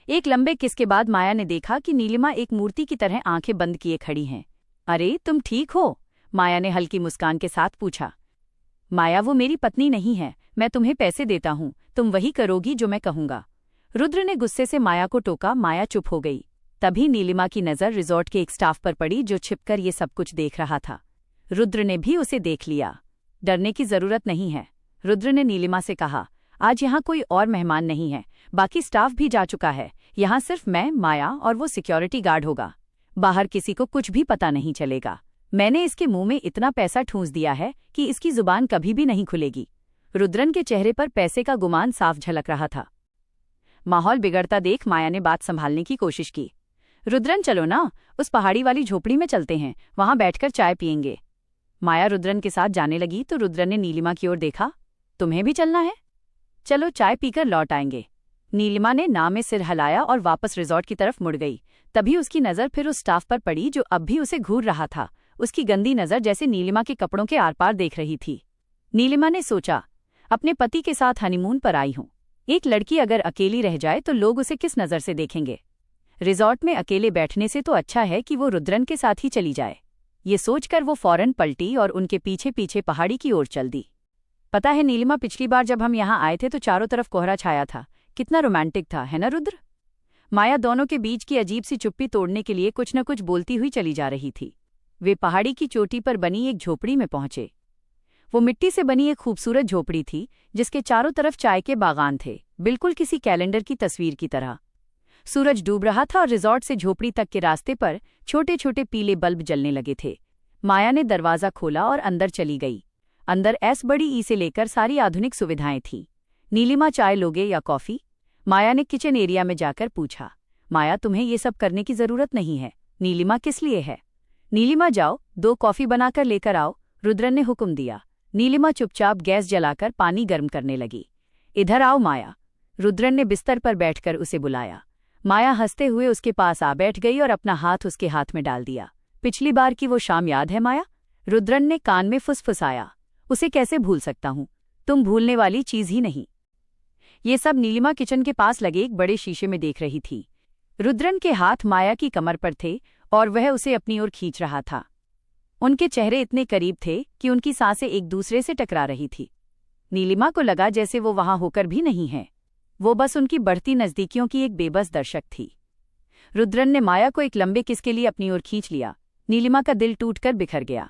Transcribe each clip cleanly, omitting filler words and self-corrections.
एक लंबे किस के बाद माया ने देखा कि नीलिमा एक मूर्ति की तरह आंखें बंद किए खड़ी हैं। अरे तुम ठीक हो? माया ने हल्की मुस्कान के साथ पूछा। माया, वो मेरी पत्नी नहीं है, मैं तुम्हें पैसे देता हूँ, तुम वही करोगी जो मैं कहूँगा। रुद्र ने गुस्से से माया को टोका। माया चुप हो गई। तभी नीलिमा की नज़र रिजॉर्ट के एक स्टाफ पर पड़ी जो छिपकर ये सब कुछ देख रहा था। रुद्र ने भी उसे देख लिया। डरने की जरूरत नहीं है, रुद्र ने नीलिमा से कहा। आज यहाँ कोई और मेहमान नहीं है, बाकी स्टाफ भी जा चुका है। यहाँ सिर्फ मैं, माया और वो सिक्योरिटी गार्ड होगा। बाहर किसी को कुछ भी पता नहीं चलेगा। मैंने इसके मुंह में इतना पैसा ठूंस दिया है कि इसकी जुबान कभी भी नहीं खुलेगी। रुद्रन के चेहरे पर पैसे का गुमान साफ झलक रहा था। माहौल बिगड़ता देख माया ने बात संभालने की कोशिश की। रुद्रन, चलो ना, उस पहाड़ी वाली झोपड़ी में चलते हैं, वहां बैठकर चाय पियेंगे। माया रुद्रन के साथ जाने लगी तो रुद्रन ने नीलिमा की ओर देखा। तुम्हें भी चलना है? चलो चाय पीकर लौट आएंगे। नीलिमा ने ना में सिर हिलाया और वापस रिजॉर्ट की तरफ मुड़ गई। तभी उसकी नज़र फिर उस स्टाफ पर पड़ी जो अब भी उसे घूर रहा था। उसकी गंदी नज़र जैसे नीलिमा के कपड़ों के आर पार देख रही थी। नीलिमा ने सोचा, अपने पति के साथ हनीमून पर आई हूं। एक लड़की अगर अकेली रह जाए तो लोग उसे किस नज़र से देखेंगे। रिजॉर्ट में अकेले बैठने से तो अच्छा है कि वो रुद्रन के साथ ही चली जाए। ये सोचकर वो फौरन पलटी और उनके पीछे पीछे पहाड़ी की ओर चल दी। पता है नीलिमा, पिछली बार जब हम यहाँ आए थे तो चारों तरफ कोहरा छाया था। कितना रोमांटिक था, है ना रुद्र? माया दोनों के बीच की अजीब सी चुप्पी तोड़ने के लिए कुछ न कुछ बोलती हुई चली जा रही थी। वे पहाड़ी की चोटी पर बनी एक झोपड़ी में पहुंचे। वो मिट्टी से बनी एक खूबसूरत झोपड़ी थी जिसके चारों तरफ चाय के बागान थे, बिल्कुल किसी कैलेंडर की तस्वीर की तरह। सूरज डूब रहा था और रिजॉर्ट से झोपड़ी तक के रास्ते पर छोटे छोटे पीले बल्ब जलने लगे थे। माया ने दरवाज़ा खोला और अंदर चली गई। अंदर ऐस बड़ी ई से लेकर सारी आधुनिक सुविधाएं थीं। नीलिमा, चाय लोगे या कॉफ़ी? माया ने किचन एरिया में जाकर पूछा। माया, तुम्हें ये सब करने की जरूरत नहीं है। नीलिमा, किस लिए है? नीलिमा, जाओ 2 कॉफ़ी बनाकर लेकर आओ, रुद्रन ने हुक्म दिया। नीलिमा चुपचाप गैस जलाकर पानी गर्म करने लगी। इधर आओ माया, रुद्रन ने बिस्तर पर बैठकर उसे बुलाया। माया हंसते हुए उसके पास आ बैठ गई और अपना हाथ उसके हाथ में डाल दिया। पिछली बार की वो शाम याद है माया? रुद्रन ने कान में फुसफुसाया। उसे कैसे भूल सकता हूँ, तुम भूलने वाली चीज ही नहीं। ये सब नीलिमा किचन के पास लगे एक बड़े शीशे में देख रही थी। रुद्रन के हाथ माया की कमर पर थे और वह उसे अपनी ओर खींच रहा था। उनके चेहरे इतने करीब थे कि उनकी सांसें एक दूसरे से टकरा रही थी। नीलिमा को लगा जैसे वो वहां होकर भी नहीं है, वो बस उनकी बढ़ती नज़दीकियों की एक बेबस दर्शक थी। रुद्रन ने माया को एक लंबे किस के लिए अपनी ओर खींच लिया। नीलिमा का दिल टूटकर बिखर गया।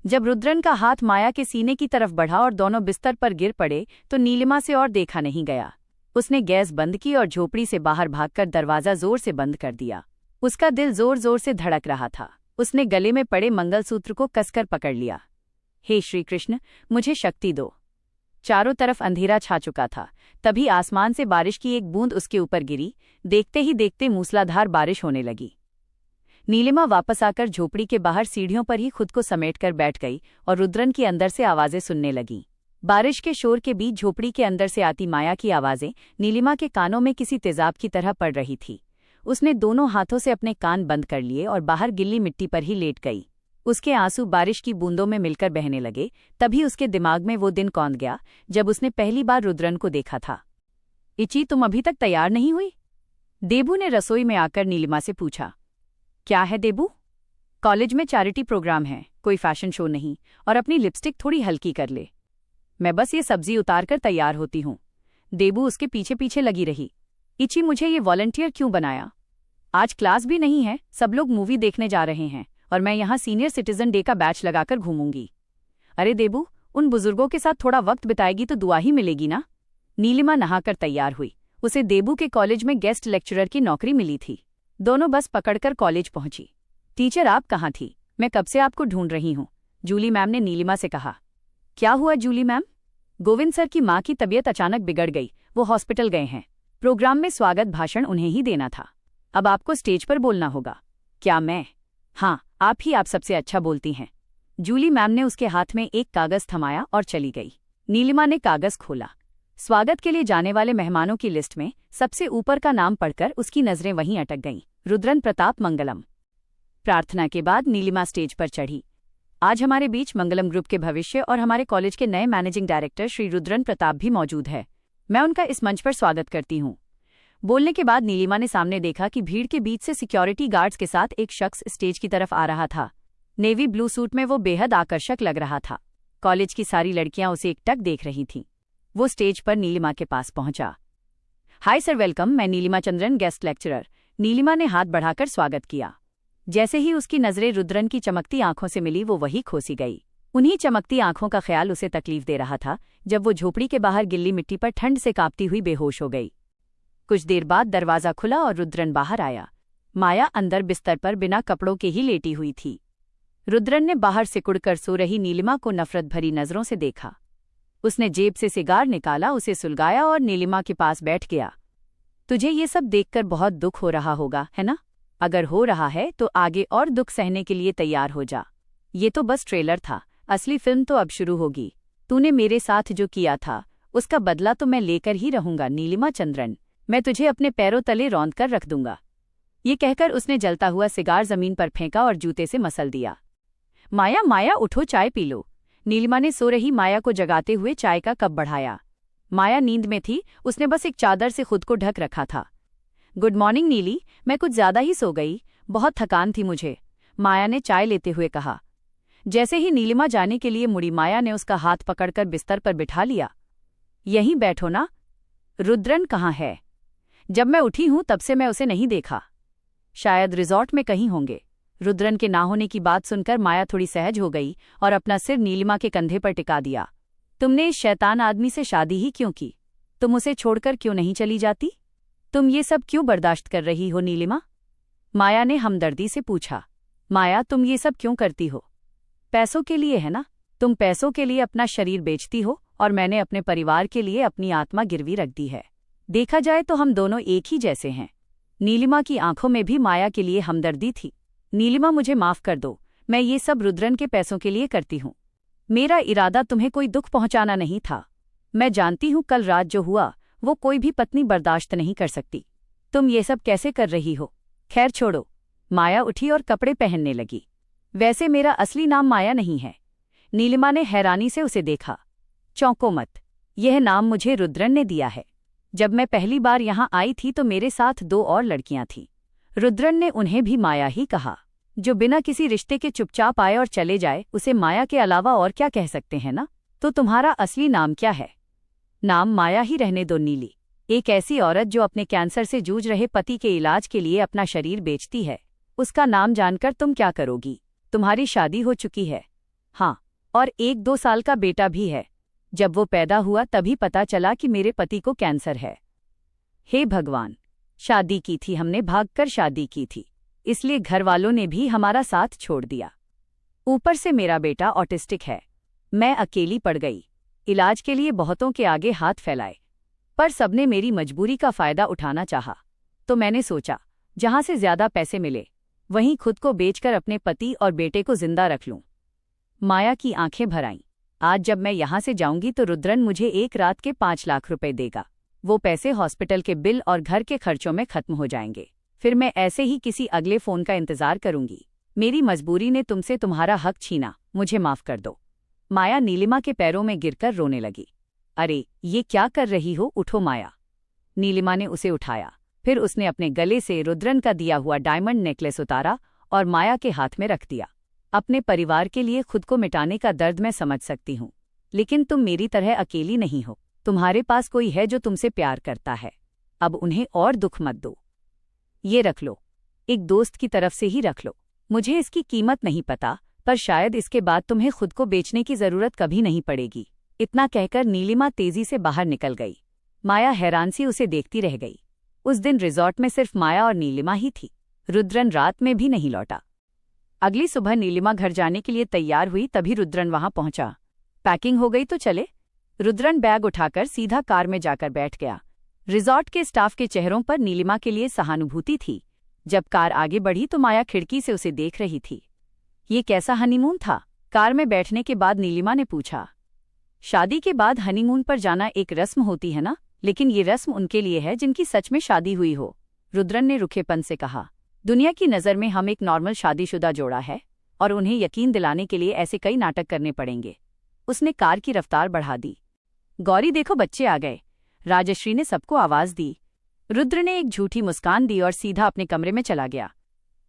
जब रुद्रन का हाथ माया के सीने की तरफ बढ़ा और दोनों बिस्तर पर गिर पड़े तो नीलिमा से और देखा नहीं गया। उसने गैस बंद की और झोपड़ी से बाहर भागकर दरवाज़ा जोर से बंद कर दिया। उसका दिल जोर जोर से धड़क रहा था। उसने गले में पड़े मंगलसूत्र को कसकर पकड़ लिया। हे श्री कृष्ण, मुझे शक्ति दो। चारों तरफ अंधेरा छा चुका था। तभी आसमान से बारिश की एक बूंद उसके ऊपर गिरी। देखते ही देखते मूसलाधार बारिश होने लगी। नीलिमा वापस आकर झोपड़ी के बाहर सीढ़ियों पर ही खुद को समेटकर बैठ गई और रुद्रन की अंदर से आवाजें सुनने लगीं। बारिश के शोर के बीच झोपड़ी के अंदर से आती माया की आवाजें नीलिमा के कानों में किसी तेजाब की तरह पड़ रही थी। उसने दोनों हाथों से अपने कान बंद कर लिए और बाहर गिल्ली मिट्टी पर ही लेट गई। उसके आंसू बारिश की बूंदों में मिलकर बहने लगे। तभी उसके दिमाग में वो दिन कौंध गया जब उसने पहली बार रुद्रन को देखा था। इची, तुम अभी तक तैयार नहीं हुई? देबू ने रसोई में आकर नीलिमा से पूछा। क्या है देबू? कॉलेज में चैरिटी प्रोग्राम है, कोई फैशन शो नहीं, और अपनी लिपस्टिक थोड़ी हल्की कर ले। मैं बस ये सब्जी उतारकर तैयार होती हूँ। देबू उसके पीछे पीछे लगी रही। इची, मुझे ये वॉलंटियर क्यों बनाया? आज क्लास भी नहीं है, सब लोग मूवी देखने जा रहे हैं और मैं यहाँ सीनियर सिटीजन डे का बैच लगाकर घूमूंगी। अरे देबू, उन बुजुर्गों के साथ थोड़ा वक्त बिताएगी तो दुआ ही मिलेगी ना। नीलिमा नहाकर तैयार हुई। उसे देबू के कॉलेज में गेस्ट लेक्चरर की नौकरी मिली थी। दोनों बस पकड़कर कॉलेज पहुंची। टीचर, आप कहाँ थी? मैं कब से आपको ढूंढ रही हूँ, जूली मैम ने नीलिमा से कहा। क्या हुआ जूली मैम? गोविंद सर की माँ की तबीयत अचानक बिगड़ गई, वो हॉस्पिटल गए हैं। प्रोग्राम में स्वागत भाषण उन्हें ही देना था। अब आपको स्टेज पर बोलना होगा। क्या मैं? हाँ, आप ही, आप सबसे अच्छा बोलती हैं। जूली मैम ने उसके हाथ में एक कागज थमाया और चली गई। नीलिमा ने कागज खोला। स्वागत के लिए जाने वाले मेहमानों की लिस्ट में सबसे ऊपर का नाम पढ़कर उसकी नजरें वहीं अटक गईं। रुद्रन प्रताप मंगलम। प्रार्थना के बाद नीलिमा स्टेज पर चढ़ी। आज हमारे बीच मंगलम ग्रुप के भविष्य और हमारे कॉलेज के नए मैनेजिंग डायरेक्टर श्री रुद्रन प्रताप भी मौजूद है। मैं उनका इस मंच पर स्वागत करती हूँ। बोलने के बाद नीलिमा ने सामने देखा कि भीड़ के बीच से सिक्योरिटी गार्ड्स के साथ एक शख्स स्टेज की तरफ आ रहा था। नेवी ब्लू सूट में वो बेहद आकर्षक लग रहा था। कॉलेज की सारी लड़कियां उसे एकटक देख रही थीं। वो स्टेज पर नीलिमा के पास पहुंचा। हाय सर, वेलकम, मैं नीलिमा चंद्रन, गेस्ट लेक्चरर। नीलिमा ने हाथ बढ़ाकर स्वागत किया। जैसे ही उसकी नजरें रुद्रन की चमकती आंखों से मिली, वो वही खोसी गई। उन्हीं चमकती आंखों का ख्याल उसे तकलीफ दे रहा था जब वो झोपड़ी के बाहर गिल्ली मिट्टी पर ठंड से कांपती हुई बेहोश हो गई। कुछ देर बाद दरवाजा खुला और रुद्रन बाहर आया। माया अंदर बिस्तर पर बिना कपड़ों के ही लेटी हुई थी। रुद्रन ने बाहर सिकुड़कर सो रही नीलिमा को नफरत भरी नजरों से देखा। उसने जेब से सिगार निकाला, उसे सुलगाया और नीलिमा के पास बैठ गया। तुझे ये सब देखकर बहुत दुख हो रहा होगा, है ना? अगर हो रहा है तो आगे और दुख सहने के लिए तैयार हो जा। ये तो बस ट्रेलर था, असली फिल्म तो अब शुरू होगी। तूने मेरे साथ जो किया था उसका बदला तो मैं लेकर ही रहूंगा नीलिमा चंद्रन। मैं तुझे अपने पैरों तले रौंद कर रख दूंगा। ये कहकर उसने जलता हुआ सिगार जमीन पर फेंका और जूते से मसल दिया। माया, माया उठो, चाय पी लो। नीलिमा ने सो रही माया को जगाते हुए चाय का कप बढ़ाया। माया नींद में थी, उसने बस एक चादर से खुद को ढक रखा था। गुड मॉर्निंग नीली, मैं कुछ ज्यादा ही सो गई, बहुत थकान थी मुझे, माया ने चाय लेते हुए कहा। जैसे ही नीलिमा जाने के लिए मुड़ी, माया ने उसका हाथ पकड़कर बिस्तर पर बिठा लिया। यहीं बैठो ना। रुद्रन कहाँ है? जब मैं उठी हूं तब से मैं उसे नहीं देखा। शायद रिजॉर्ट में कहीं होंगे। रुद्रन के ना होने की बात सुनकर माया थोड़ी सहज हो गई और अपना सिर नीलिमा के कंधे पर टिका दिया। तुमने इस शैतान आदमी से शादी ही क्यों की? तुम उसे छोड़कर क्यों नहीं चली जाती? तुम ये सब क्यों बर्दाश्त कर रही हो नीलिमा? माया ने हमदर्दी से पूछा। माया, तुम ये सब क्यों करती हो? पैसों के लिए, है ना? तुम पैसों के लिए अपना शरीर बेचती हो और मैंने अपने परिवार के लिए अपनी आत्मा गिरवी रख दी है। देखा जाए तो हम दोनों एक ही जैसे हैं। नीलिमा की आंखों में भी माया के लिए हमदर्दी थी। नीलिमा, मुझे माफ कर दो, मैं ये सब रुद्रन के पैसों के लिए करती हूँ। मेरा इरादा तुम्हें कोई दुख पहुंचाना नहीं था। मैं जानती हूँ कल रात जो हुआ वो कोई भी पत्नी बर्दाश्त नहीं कर सकती। तुम ये सब कैसे कर रही हो? खैर छोड़ो। माया उठी और कपड़े पहनने लगी। वैसे मेरा असली नाम माया नहीं है। नीलिमा ने हैरानी से उसे देखा। चौंको मत, यह नाम मुझे रुद्रन ने दिया है। जब मैं पहली बार यहाँ आई थी तो मेरे साथ 2 और लड़कियां थीं। रुद्रन ने उन्हें भी माया ही कहा। जो बिना किसी रिश्ते के चुपचाप आए और चले जाए, उसे माया के अलावा और क्या कह सकते हैं ना? तो तुम्हारा असली नाम क्या है? नाम माया ही रहने दो नीली। एक ऐसी औरत जो अपने कैंसर से जूझ रहे पति के इलाज के लिए अपना शरीर बेचती है, उसका नाम जानकर तुम क्या करोगी? तुम्हारी शादी हो चुकी है। हाँ, और 1-2 साल का बेटा भी है। जब वो पैदा हुआ तभी पता चला कि मेरे पति को कैंसर है। हे भगवान, शादी की थी हमने, भागकर शादी की थी, इसलिए घर वालों ने भी हमारा साथ छोड़ दिया। ऊपर से मेरा बेटा ऑटिस्टिक है। मैं अकेली पड़ गई। इलाज के लिए बहुतों के आगे हाथ फैलाए, पर सबने मेरी मजबूरी का फायदा उठाना चाहा। तो मैंने सोचा, जहां से ज्यादा पैसे मिले वहीं खुद को बेचकर अपने पति और बेटे को जिंदा रख लूं। माया की आंखें भर आईं। आज जब मैं यहां से जाऊंगी तो रुद्रन मुझे एक रात के 5 लाख रुपए देगा। वो पैसे हॉस्पिटल के बिल और घर के खर्चों में खत्म हो जाएंगे। फिर मैं ऐसे ही किसी अगले फोन का इंतजार करूंगी। मेरी मजबूरी ने तुमसे तुम्हारा हक छीना, मुझे माफ कर दो। माया नीलिमा के पैरों में गिरकर रोने लगी। अरे ये क्या कर रही हो? उठो माया। नीलिमा ने उसे उठाया। फिर उसने अपने गले से रुद्रन का दिया हुआ डायमंड नेकलेस उतारा और माया के हाथ में रख दिया। अपने परिवार के लिए खुद को मिटाने का दर्द मैं समझ सकती हूँ, लेकिन तुम मेरी तरह अकेली नहीं हो। तुम्हारे पास कोई है जो तुमसे प्यार करता है। अब उन्हें और दुख मत दो। ये रख लो, एक दोस्त की तरफ से ही रख लो। मुझे इसकी कीमत नहीं पता, पर शायद इसके बाद तुम्हें खुद को बेचने की जरूरत कभी नहीं पड़ेगी। इतना कहकर नीलिमा तेजी से बाहर निकल गई। माया हैरान सी उसे देखती रह गई। उस दिन रिजॉर्ट में सिर्फ माया और नीलिमा ही थी। रुद्रन रात में भी नहीं लौटा। अगली सुबह नीलिमा घर जाने के लिए तैयार हुई, तभी रुद्रन वहां पहुंचा। पैकिंग हो गई तो चले? रुद्रन बैग उठाकर सीधा कार में जाकर बैठ गया। रिजॉर्ट के स्टाफ के चेहरों पर नीलिमा के लिए सहानुभूति थी। जब कार आगे बढ़ी तो माया खिड़की से उसे देख रही थी। ये कैसा हनीमून था? कार में बैठने के बाद नीलिमा ने पूछा। शादी के बाद हनीमून पर जाना एक रस्म होती है ना, लेकिन ये रस्म उनके लिए है जिनकी सच में शादी हुई हो। रुद्रन ने रुखेपन से कहा। दुनिया की नज़र में हम एक नॉर्मल शादीशुदा जोड़ा है और उन्हें यकीन दिलाने के लिए ऐसे कई नाटक करने पड़ेंगे। उसने कार की रफ्तार बढ़ा दी। गौरी देखो, बच्चे आ गए। राजश्री ने सबको आवाज दी। रुद्र ने एक झूठी मुस्कान दी और सीधा अपने कमरे में चला गया।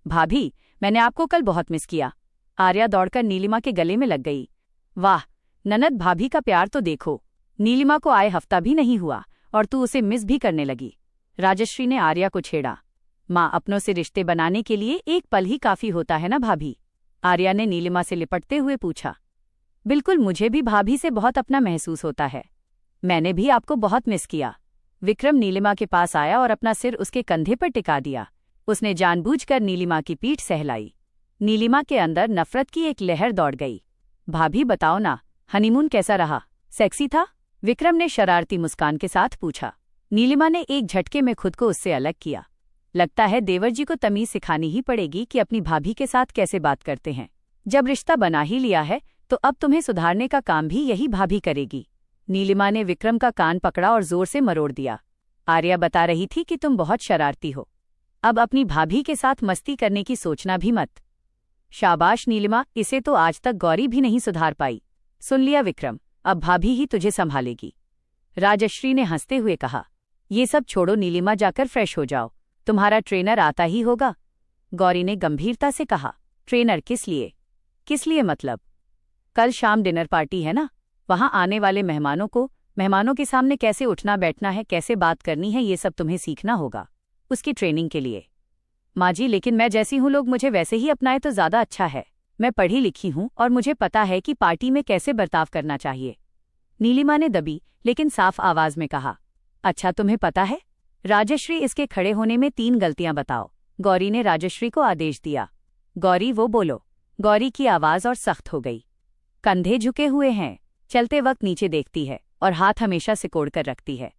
भाभी, मैंने आपको कल बहुत मिस किया। आर्या दौड़कर नीलिमा के गले में लग गई। वाह, ननद भाभी का प्यार तो देखो। नीलिमा को आए हफ्ता भी नहीं हुआ और तू उसे मिस भी करने लगी। राजश्री ने आर्या को छेड़ा। माँ, अपनों से रिश्ते बनाने के लिए एक पल ही काफी होता है ना भाभी? आर्या ने नीलिमा से लिपटते हुए पूछा। बिल्कुल, मुझे भी भाभी से बहुत अपना महसूस होता है। मैंने भी आपको बहुत मिस किया। विक्रम नीलिमा के पास आया और अपना सिर उसके कंधे पर टिका दिया। उसने जानबूझकर नीलिमा की पीठ सहलाई। नीलिमा के अंदर नफरत की एक लहर दौड़ गई। भाभी बताओ ना, हनीमून कैसा रहा? सेक्सी था? विक्रम ने शरारती मुस्कान के साथ पूछा। नीलिमा ने एक झटके में खुद को उससे अलग किया। लगता है देवर जी को तमीज सिखानी ही पड़ेगी कि अपनी भाभी के साथ कैसे बात करते हैं। जब रिश्ता बना ही लिया है तो अब तुम्हें सुधारने का काम भी यही भाभी करेगी। नीलिमा ने विक्रम का कान पकड़ा और जोर से मरोड़ दिया। आर्या बता रही थी कि तुम बहुत शरारती हो। अब अपनी भाभी के साथ मस्ती करने की सोचना भी मत। शाबाश नीलिमा, इसे तो आज तक गौरी भी नहीं सुधार पाई। सुन लिया विक्रम, अब भाभी ही तुझे संभालेगी। राजश्री ने हंसते हुए कहा। ये सब छोड़ो नीलिमा, जाकर फ्रेश हो जाओ, तुम्हारा ट्रेनर आता ही होगा। गौरी ने गंभीरता से कहा। ट्रेनर किस लिए? किस लिए मतलब? कल शाम डिनर पार्टी है ना, वहां आने वाले मेहमानों के सामने कैसे उठना बैठना है, कैसे बात करनी है, ये सब तुम्हें सीखना होगा उसकी ट्रेनिंग के लिए। माँ जी, लेकिन मैं जैसी हूँ लोग मुझे वैसे ही अपनाए तो ज्यादा अच्छा है। मैं पढ़ी लिखी हूँ और मुझे पता है कि पार्टी में कैसे बर्ताव करना चाहिए। नीलिमा ने दबी लेकिन साफ आवाज में कहा। अच्छा, तुम्हें पता है? राजश्री, इसके खड़े होने में 3 गलतियां बताओ। गौरी ने राजश्री को आदेश दिया। गौरी, वो बोलो। गौरी की आवाज और सख्त हो गई। कंधे झुके हुए हैं, चलते वक्त नीचे देखती है और हाथ हमेशा सिकोड़ कर रखती है।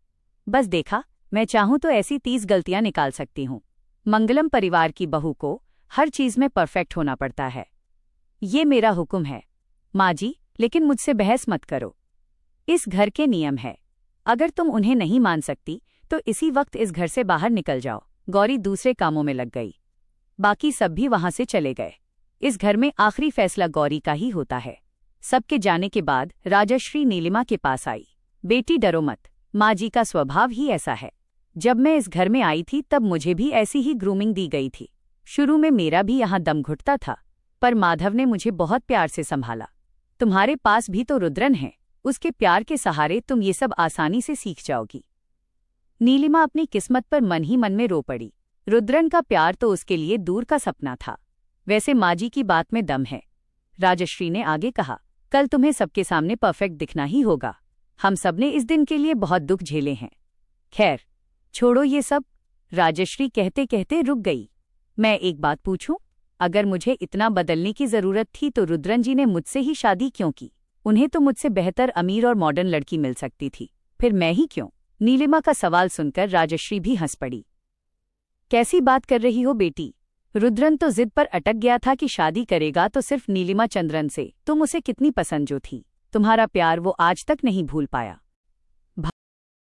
बस देखा, मैं चाहूं तो ऐसी 30 गलतियां निकाल सकती हूं। मंगलम परिवार की बहू को हर चीज में परफेक्ट होना पड़ता है। ये मेरा हुक्म है। माँ जी, लेकिन मुझसे बहस मत करो। इस घर के नियम है, अगर तुम उन्हें नहीं मान सकती तो इसी वक्त इस घर से बाहर निकल जाओ। गौरी दूसरे कामों में लग गई। बाकी सब भी वहां से चले गए। इस घर में आखिरी फैसला गौरी का ही होता है। सबके जाने के बाद राजश्री नीलिमा के पास आई। बेटी, डरो मत, माँ जी का स्वभाव ही ऐसा है। जब मैं इस घर में आई थी तब मुझे भी ऐसी ही ग्रूमिंग दी गई थी। शुरू में मेरा भी यहाँ दम घुटता था, पर माधव ने मुझे बहुत प्यार से संभाला। तुम्हारे पास भी तो रुद्रन है, उसके प्यार के सहारे तुम ये सब आसानी से सीख जाओगी। नीलिमा अपनी किस्मत पर मन ही मन में रो पड़ी। रुद्रन का प्यार तो उसके लिए दूर का सपना था। वैसे माँ जी की बात में दम है। राजश्री ने आगे कहा। कल तुम्हें सबके सामने परफेक्ट दिखना ही होगा। हम सबने इस दिन के लिए बहुत दुख झेले हैं। खैर, छोड़ो ये सब। राजश्री कहते कहते रुक गई। मैं एक बात पूछूं? अगर मुझे इतना बदलने की जरूरत थी तो रुद्रन जी ने मुझसे ही शादी क्यों की? उन्हें तो मुझसे बेहतर अमीर और मॉडर्न लड़की मिल सकती थी, फिर मैं ही क्यों? नीलिमा का सवाल सुनकर राजश्री भी हंस पड़ी। कैसी बात कर रही हो बेटी? रुद्रन तो जिद पर अटक गया था कि शादी करेगा तो सिर्फ नीलिमा चंद्रन से। तुम उसे कितनी पसंद जो थी, तुम्हारा प्यार वो आज तक नहीं भूल पाया।